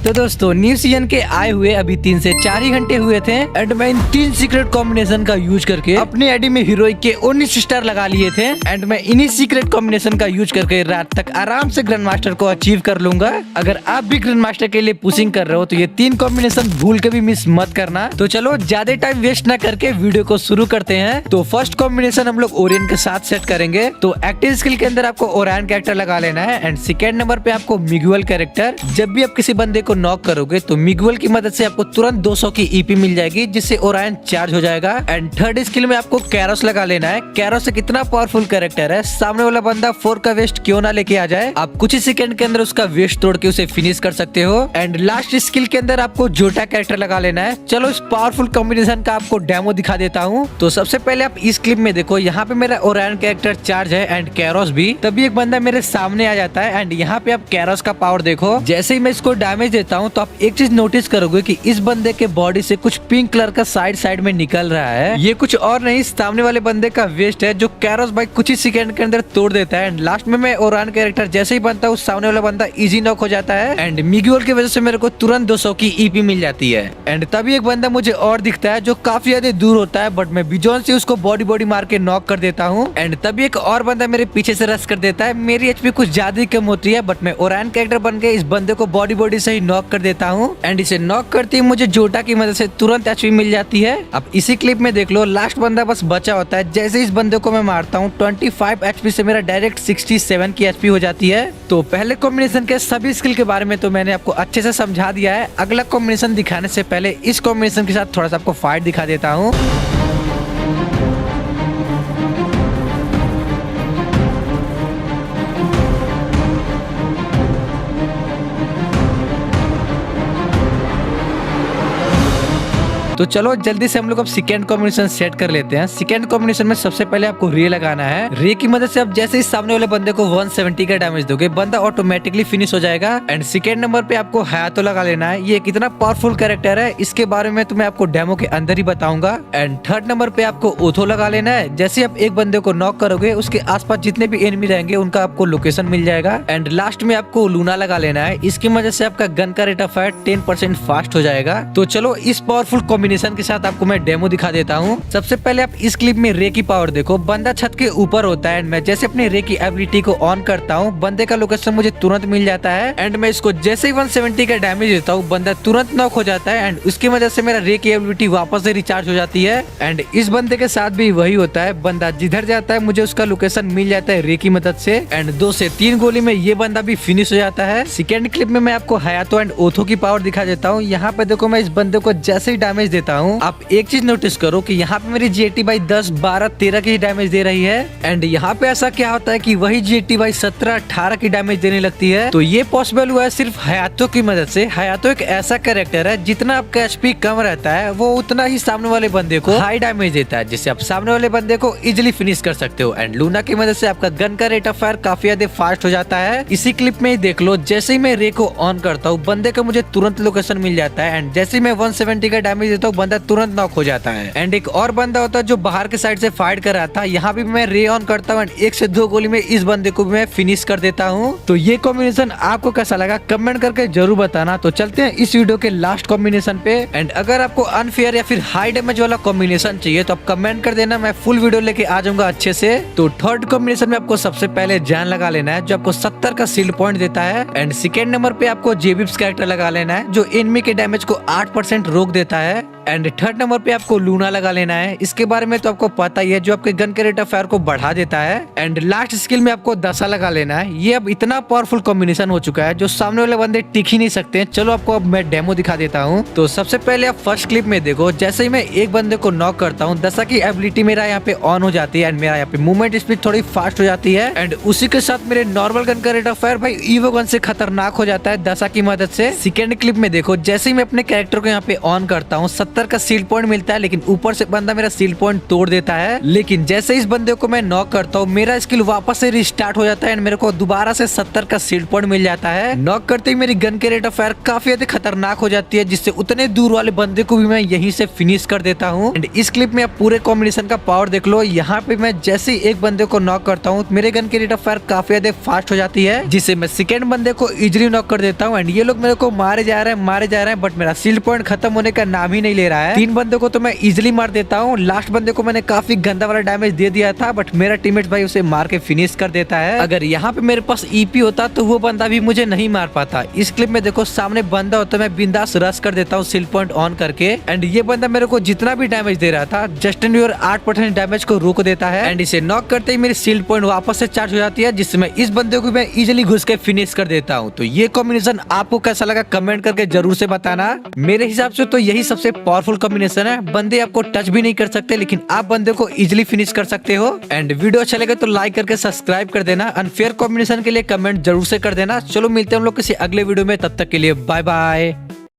तो दोस्तों new season के आए हुए अभी 3 से 4 ही घंटे हुए थे एंड मैं इन 3 सीक्रेट कॉम्बिनेशन का यूज करके अपने आईडी में हीरोइक के 19 स्टार लगा लिए थे एंड मैं इन्हीं सीक्रेट कॉम्बिनेशन का यूज करके रात तक आराम से ग्रैंड मास्टर को अचीव कर लूंगा। अगर आप भी ग्रैंड मास्टर के लिए पुशिंग कर रहे हो तो ये 3 कॉम्बिनेशन भूल के भी मिस मत करना। तो चलो ज्यादा टाइम वेस्ट न करके वीडियो को शुरू करते हैं। तो फर्स्ट कॉम्बिनेशन हम लोग ओरियन के साथ सेट करेंगे। तो एक्टिव स्किल के अंदर आपको ओरायन कैरेक्टर लगा लेना है एंड सेकेंड नंबर पे आपको मिगुअल कैरेक्टर। जब भी आप किसी बंदे को नॉक करोगे तो मिगुअल की मदद से आपको तुरंत 200 की ईपी मिल जाएगी जिससे ओरायन चार्ज हो जाएगा। एंड थर्ड स्किल में आपको कैरोस लगा लेना है। कैरोस एक इतना पावरफुल कैरेक्टर है, सामने वाला बंदा 4 का वेस्ट क्यों ना लेके आ जाए, आप कुछ ही सेकंड के अंदर उसका वेस्ट तोड़ के उसे फिनिश कर सकते हो। एंड लास्ट स्किल के अंदर आपको जोटा कैरेक्टर लगा लेना है। चलो इस पावरफुल कॉम्बिनेशन का आपको डेमो दिखा देता हूँ। तो सबसे पहले आप इस क्लिप में देखो, यहाँ पे मेरा ओरायन कैरेक्टर चार्ज है एंड कैरोस भी। तभी एक बंदा मेरे सामने आ जाता है एंड यहाँ पे आप कैरोस का पावर देखो। जैसे ही मैं इसको डैमेज देता हूँ तो आप एक चीज नोटिस करोगे कि इस बंदे के बॉडी से कुछ पिंक कलर का साइड में निकल रहा है। ये कुछ और नहीं, सामने वाले बंदे का वेस्ट है जो कैरोस भाई कुछ ही सेकंड के अंदर तोड़ देता है। एंड लास्ट में मैं ओरायन कैरेक्टर जैसे ही बनता हूँ सामने वाला बंदा इजी नॉक हो जाता है एंड मिगुअल की वजह से मेरे को तुरंत 200 की ईपी मिल जाती है। एंड तभी एक बंदा मुझे और दिखता है जो काफी ज्यादा दूर होता है, बट मैं बिजॉन से उसको बॉडी मार के नॉक कर देता हूँ। एंड तभी एक और बंदा मेरे पीछे से रश कर देता है। मेरी एचपी कुछ ज्यादा ही कम होती है, बट मैं ओरायन कैरेक्टर बन के इस बंदे को बॉडी से ही नॉक कर देता हूँ। एंड इसे नॉक करते ही मुझे जोटा की मदद से तुरंत एचपी मिल जाती है। अब इसी क्लिप में देख लो, लास्ट बंदा बस बचा होता है। जैसे इस बंदे को मैं मारता हूँ 25 एचपी से मेरा डायरेक्ट 67 की एचपी हो जाती है। तो पहले कॉम्बिनेशन के सभी स्किल के बारे में तो मैंने आपको अच्छे से समझा दिया है। अगला कॉम्बिनेशन दिखाने से पहले इस कॉम्बिनेशन के साथ थोड़ा सा आपको फाइट दिखा देता हूँ। तो चलो जल्दी से हम लोग अब सेकेंड कॉम्बिनेशन सेट कर लेते हैं। सेकेंड कॉम्बिनेशन में सबसे पहले आपको रे लगाना है। रे की मदद से आप जैसे ही सामने वाले बंदे को 170 का डैमेज दोगे बंदा ऑटोमेटिकली फिनिश हो जाएगा। एंड सेकेंड नंबर पे आपको हयातो लगा लेना है। ये कितना पावरफुल कैरेक्टर है, इसके बारे में तो मैं आपको डेमो के अंदर ही बताऊंगा। एंड थर्ड नंबर पे आपको ओथो लगा लेना है। जैसे आप एक बंदे को नॉक करोगे उसके आसपास जितने भी एनिमी रहेंगे उनका आपको लोकेशन मिल जाएगा। एंड लास्ट में आपको लूना लगा लेना है। इसकी मदद से आपका गन का रेट ऑफ फायर 10% फास्ट हो जाएगा। तो चलो इस पावरफुल कॉम्बिनेशन के साथ आपको मैं डेमो दिखा देता हूँ। सबसे पहले आप इस क्लिप में रे की पावर देखो। बंदा छत के ऊपर होता है एंड मैं जैसे अपने रे की एबिलिटी को ऑन करता हूँ बंदे का लोकेशन मुझे तुरंत मिल जाता है। एंड मैं इसको जैसे ही 170 का डैमेज देता हूँ बंदा तुरंत नॉक हो जाता है एंड उसकी वजह से मेरा रे की एबिलिटी वापस से रिचार्ज हो जाती है। एंड इस बंदे के साथ भी वही होता है, बंदा जिधर जाता है मुझे उसका लोकेशन मिल जाता है रे की मदद से। एंड 2 से 3 गोली में ये बंदा भी फिनिश हो जाता है। सेकेंड क्लिप में मैं आपको हयातो एंड ओथो की पावर दिखा देता हूँ। यहाँ पे देखो, मैं इस बंदे को जैसे ही डैमेज देता हूँ आप एक चीज नोटिस करो कि यहाँ पे मेरी जीएटी भाई 10, 12, 13 की डैमेज दे रही है। एंड यहाँ पे ऐसा क्या होता है कि वही जीएटी भाई 17, 18 की डैमेज देने लगती है। तो ये पॉसिबल हुआ है सिर्फ हयातो की मदद से। हयातो एक ऐसा कैरेक्टर है जितना आपका एचपी कम रहता है वो उतना ही सामने वाले बंदे को हाई डैमेज देता है, जिससे आप सामने वाले बंदे को इजिली फिनिश कर सकते हो। एंड लूना की मदद से आपका गन का रेट ऑफ फायर काफी ज्यादा फास्ट हो जाता है। इसी क्लिप में देख लो, जैसे ही मैं रे को ऑन करता हूँ बंदे का मुझे तुरंत लोकेशन मिल जाता है। एंड जैसे ही मैं 170 का डैमेज देता हूँ बंदा तुरंत नॉक हो जाता है। एंड एक और बंदा होता है जो बाहर के साइड से फाइट कर रहा था, यहाँ भी मैं रे ऑन करता हूँ 1 से 2 गोली में इस बंदे को भी मैं फिनिश कर देता हूँ। तो ये कॉम्बिनेशन आपको कैसा लगा कमेंट करके जरूर बताना। तो चलते हैं इस वीडियो के लास्ट कॉम्बिनेशन पे। एंड अगर आपको अनफेयर या फिर हाई डैमेज वाला कॉम्बिनेशन चाहिए तो आप कमेंट कर देना, मैं फुल वीडियो लेके आ जाऊंगा अच्छे से। तो थर्ड कॉम्बिनेशन में आपको सबसे पहले जान लगा लेना है जो आपको 70 का शील्ड पॉइंट देता है। एंड सेकेंड नंबर पे आपको जेबिप्स कैरेक्टर लगा लेना है जो एनिमी के डैमेज को 8% रोक देता है। एंड थर्ड नंबर पे आपको लूना लगा लेना है। इसके बारे में तो आपको पता ही है, जो आपके गन के रेट ऑफ फायर को बढ़ा देता है। एंड लास्ट स्किल में आपको दशा लगा लेना है। ये अब इतना पावरफुल कॉम्बिनेशन हो चुका है जो सामने वाले बंदे टिक ही नहीं सकते। चलो आपको अब मैं डेमो दिखा देता हूँ। तो सबसे पहले आप फर्स्ट क्लिप में देखो, जैसे ही मैं एक बंदे को नॉक करता हूँ दशा की एबिलिटी मेरा यहाँ पे ऑन हो जाती है एंड मेरा यहाँ पे मूवमेंट स्पीड थोड़ी फास्ट हो जाती है। एंड उसी के साथ मेरे नॉर्मल गन का रेट ऑफ फायर भाई ईवो गन से खतरनाक हो जाता है दशा की मदद से। सेकेंड क्लिप में देखो, जैसे ही मैं अपने कैरेक्टर को यहाँ पे ऑन करता हूँ 70 का सील पॉइंट मिलता है, लेकिन ऊपर से बंदा मेरा सील पॉइंट तोड़ देता है। लेकिन जैसे इस बंदे को मैं नॉक करता हूँ, मेरा स्किल वापस से रिस्टार्ट हो जाता है एंड मेरे को दोबारा से 70 का सील पॉइंट मिल जाता है। नॉक करते ही मेरी गन के रेट ऑफ फायर काफी ज्यादा खतरनाक हो जाती है, जिससे उतने दूर वाले बंदे को भी मैं यहीं से फिनिश कर देता हूँ। एंड इस क्लिप में आप पूरे कॉम्बिनेशन का पावर देख लो। यहाँ पे मैं जैसे ही एक बंदे को नॉक करता हूँ, मेरे गन की रेट ऑफ फायर काफी ज्यादा फास्ट हो जाती है, जिससे मैं सेकंड बंदे को इजीली नॉक कर देता हूँ। एंड ये लोग मेरे को मारे जा रहे हैं, बट मेरा सील पॉइंट खत्म होने का नाम ही नहीं ले रहा है। 3 बंदे को तो मैं इजीली मार देता हूँ। लास्ट बंदे को मैंने काफी गंदा वाला डैमेज दे दिया था, बट मेरा टीममेट भाई उसे मार के फिनिश कर देता है। अगर यहाँ पे मेरे पास ईपी होता तो वो बंदा भी मुझे नहीं मार पाता। इस क्लिप में देखो सामने बंदा होता, मैं बिंदास रश कर देता हूँ सील पॉइंट ऑन करके। एंड ये बंदा मेरे को जितना भी डैमेज दे रहा था, जस्टिन बीबर 8% डैमेज को रोक देता है। एंड इसे नॉक करते ही मेरी सील पॉइंट वापस से चार्ज हो जाती है, जिससे मैं इस बंदे को मैं इजिली घुस के फिनिश कर देता हूँ। तो ये कॉम्बिनेशन आपको कैसा लगा कमेंट करके जरूर से बताना। मेरे हिसाब से तो यही सबसे पावरफुल कॉम्बिनेशन है। बंदे आपको टच भी नहीं कर सकते, लेकिन आप बंदे को इजिली फिनिश कर सकते हो। एंड वीडियो अच्छा लगे तो लाइक करके सब्सक्राइब कर देना। अनफेयर कॉम्बिनेशन के लिए कमेंट जरूर से कर देना। चलो मिलते हैं हम लोग किसी अगले वीडियो में, तब तक के लिए बाय बाय।